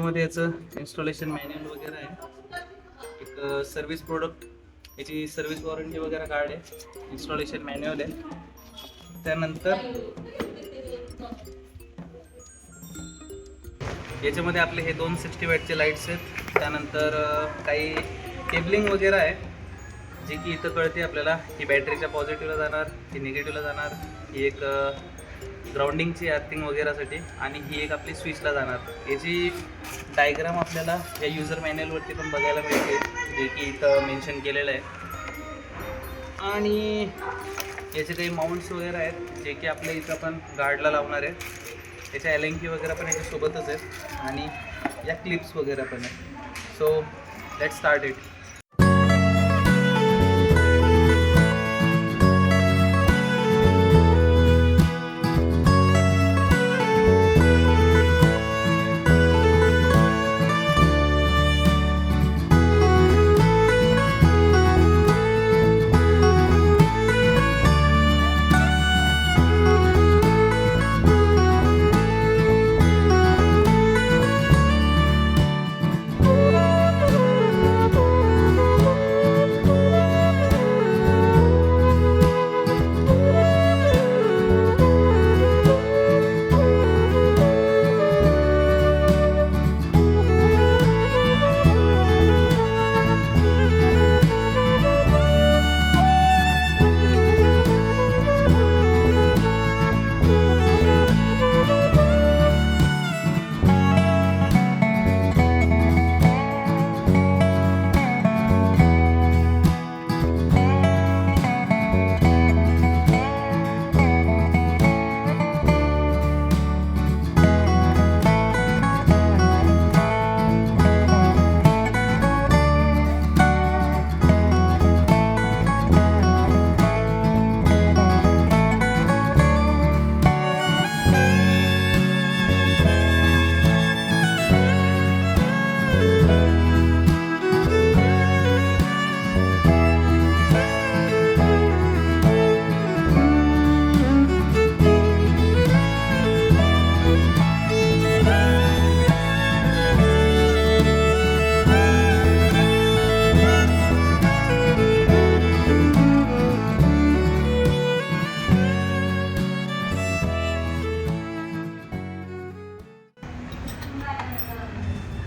याच्यामध्ये याचं installation manual वगैरे आहे, एक सर्व्हिस प्रोडक्ट, याची सर्व्हिस वॉरंटी वगैरे कार्ड आहे, इन्स्टॉलेशन मॅन्युअल आहे. त्यानंतर याच्यामध्ये आपले हे 260 वॅटचे लाईट्स आहेत. त्यानंतर काही केबलिंग वगैरे आहे जे की इथं कळते आपल्याला. ही बॅटरीच्या पॉझिटिव्हला जाणार, ही निगेटिव्हला जाणार, ही एक ग्राउंडिंगची अर्थिंग वगैरेसाठी, आणि ही एक आपली स्विचला जाणार. याची डायग्राम आपल्याला या युजर मॅन्युअलवरती पण बघायला मिळते, जे की इथं मेन्शन केलेलं आहे. आणि याचे काही माउंट्स वगैरे आहेत जे की आपल्या इथं पण गार्डला लावणार आहेत. याच्या एलंकी वगैरे पण याच्यासोबतच आहेत, आणि या क्लिप्स वगैरे पण आहेत. So let's start it.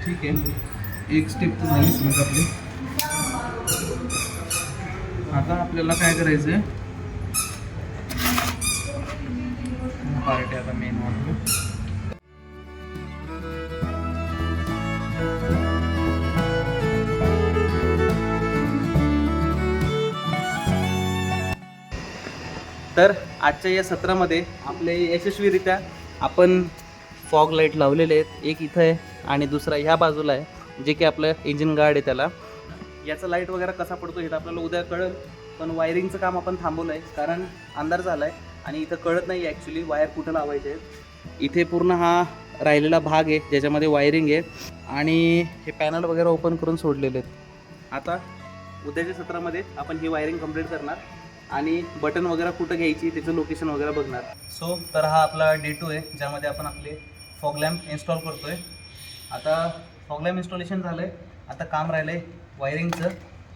ठीक आहे, एक स्टेप तर झाली समज आपली. आता आपल्याला काय करायचं आहे, पार्ट आहे आता मेन वाटलं. तर आजच्या या सत्रामध्ये आपले यशस्वीरित्या आपण फॉग लाईट लावलेले आहेत. एक इथं आहे आणि दुसरा ह्या बाजूला आहे, जे की आपलं इंजिन गार्ड आहे त्याला. याचा लाईट वगैरे कसा पडतो हे तर आपल्याला उद्या कळेल, पण वायरिंगचं काम आपण थांबवलं आहे कारण अंधार झाला आहे आणि इथं कळत नाही ॲक्च्युली वायर कुठं लावायचे आहेत. इथे पूर्ण हा राहिलेला भाग आहे ज्याच्यामध्ये वायरिंग आहे, आणि हे पॅनल वगैरे ओपन करून सोडलेले आहेत. आता उद्याच्या सत्रामध्ये आपण ही वायरिंग कंप्लीट करणार आणि बटन वगैरे कुठं घ्यायची त्याचं लोकेशन वगैरे बघणार. सो तर हा आपला D2 आहे ज्यामध्ये आपण आपले फॉग लॅम्प इन्स्टॉल करतो आहे. आता फॉग लॅम्प इन्स्टॉलेशन झालं आहे, आता काम राहिलं आहे वायरिंगचं.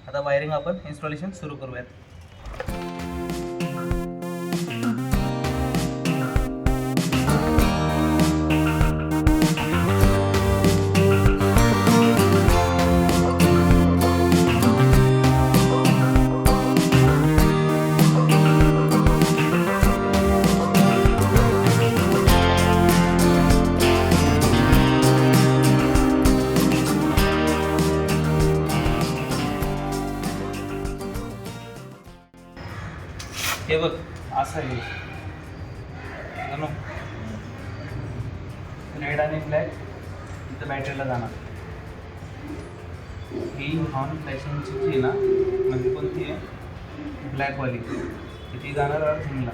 आता वायरिंग आपण इन्स्टॉलेशन सुरू करूयात. हे बघ असं आहे, रेड आणि ब्लॅक इथं बॅटरीला जाणार. ही हॉर्न फॅशनची जी आहे ना, म्हणजे कोणती आहे ब्लॅकवाली, ती जाणार अर्थिंगला.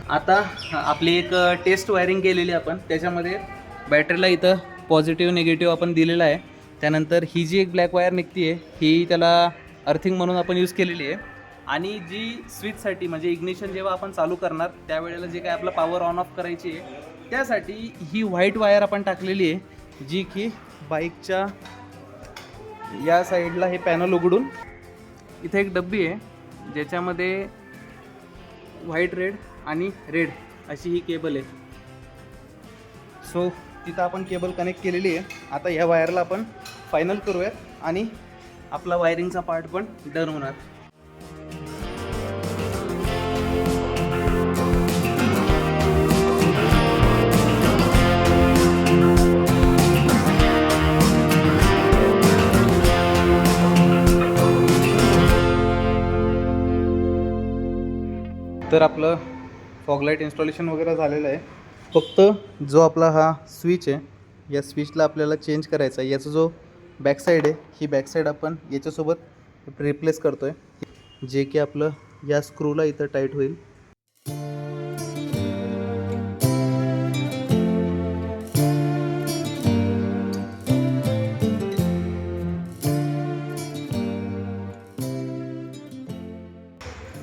आता आपली एक टेस्ट वायरिंग केलेली आपण, त्याच्यामध्ये बॅटरीला इथं पॉझिटिव्ह निगेटिव्ह आपण दिलेला आहे. त्यानंतर ही जी एक ब्लॅक वायर निघते आहे ही त्याला अर्थिंग म्हणून आपण यूज केलेली आहे. आणि जी स्विचसाठी म्हणजे इग्निशन जेव्हा आपण चालू करणार त्यावेळेला जे काय आपलं पॉवर ऑन ऑफ करायची आहे त्यासाठी ही व्हाईट वायर आपण टाकलेली आहे, जी की बाईकच्या या साईडला हे पॅनल उघडून इथे एक डब्बी आहे ज्याच्यामध्ये व्हाईट रेड आणि रेड अशी ही केबल आहे. सो तिथं आपण केबल कनेक्ट केलेली आहे. आता ह्या वायरला आपण फायनल करूयात आणि आपला वायरिंगचा पार्ट पण डन होणार. तर आपलं फॉग लाईट इन्स्टॉलेशन वगैरे झालेलं आहे. फक्त जो आपला हा स्विच आहे या स्विचला आपल्याला चेंज करायचा आहे. याचा जो बॅक साईड आहे ही बॅक साईड आपण याच्यासोबत रिप्लेस करतो आहे, जे की आपलं या स्क्रूला इथं टाईट होईल.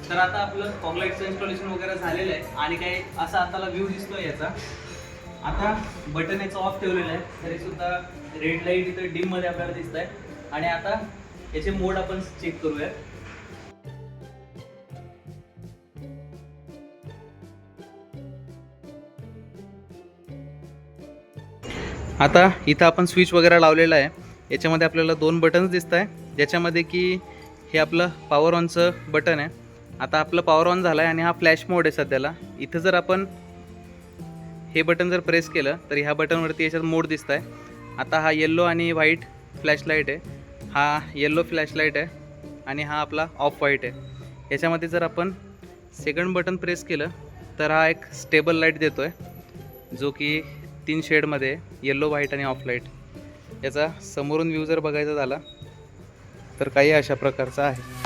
तर आता आपलं फॉग लाईटचं इन्स्टॉलेशन वगैरे झालेलं आहे आणि काही असा आताला व्ह्यू दिसतोय याचा. आता बटन याचं ऑफ ठेवलेलं आहे तरी सुद्धा रेड लाईट इथं डिम मध्ये आपल्याला दिसत आहे. आणि आता याचे मोड आपण चेक करूया. आता इथं आपण स्विच वगैरे लावलेला आहे. याच्यामध्ये आपल्याला 2 बटन्स दिसत आहे, ज्याच्यामध्ये की हे आपलं पॉवर ऑनचं बटन आहे. आता आपलं पॉवर ऑन झालं आहे आणि हा फ्लॅश मोड आहे सध्याला. इथं जर आपण हे बटन जर प्रेस केलं तर ह्या बटनवरती याच्यात मोड दिसत आहे. आता हा येल्लो आणि व्हाईट फ्लॅशलाईट आहे, हा येल्लो फ्लॅशलाईट आहे आणि हा आपला ऑफ व्हाईट आहे. याच्यामध्ये जर आपण सेकंड बटन प्रेस केलं तर हा एक स्टेबल लाईट देतो आहे, जो की 3 शेडमध्ये आहे, येल्लो व्हाईट आणि ऑफ लाईट. याचा समोरून व्ह्यू जर बघायचा झाला तर काही अशा प्रकारचा आहे.